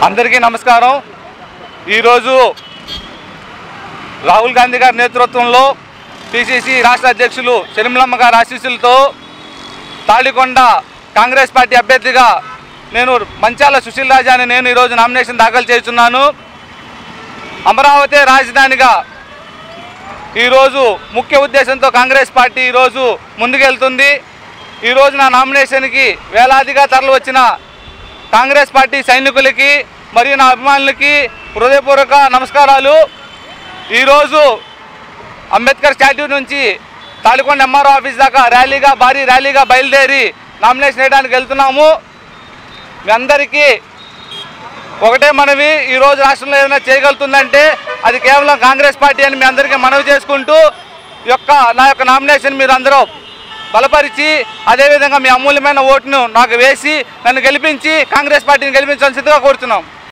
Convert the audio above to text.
అందరికీ నమస్కారం। ఈరోజు రాహుల్ గాంధీ గారి నేతృత్వంలో పిసిసి రాష్ట్ర అధ్యక్షులు షర్మిలమ్మ గారి ఆశీస్సులతో తాడికొండ కాంగ్రెస్ పార్టీ అభ్యర్థిగా నేను మంచాల సుశీల్ రాజా అని నేను ఈరోజు నామినేషన్ దాఖలు చేస్తున్నాను। అమరావతి రాజధానిగా ఈరోజు ముఖ్య ఉద్దేశంతో కాంగ్రెస్ పార్టీ ఈరోజు ముందుకెళ్తుంది। ఈరోజు నా నామినేషన్కి వేలాదిగా తరలి వచ్చిన కాంగ్రెస్ పార్టీ సైనికులకి మరియు నా అభిమానులకి హృదయపూర్వక నమస్కారాలు। ఈరోజు అంబేద్కర్ స్టాట్యూ నుంచి తాడికొండ ఎంఆర్ఓ ఆఫీస్ దాకా భారీ ర్యాలీగా బయలుదేరి నామినేషన్ వేయడానికి వెళ్తున్నాము। మీ అందరికీ ఒకటే మనవి, ఈరోజు రాష్ట్రంలో ఏదైనా చేయగలుగుతుందంటే అది కేవలం కాంగ్రెస్ పార్టీ అని మీ అందరికీ మనవి చేసుకుంటూ నా యొక్క నామినేషన్ మీరు అందరూ బలపరిచి అదేవిధంగా మీ అమూల్యమైన ఓటును నాకు వేసి నన్ను గెలిపించి కాంగ్రెస్ పార్టీని గెలిపించాల్సిందిగా కోరుతున్నాం।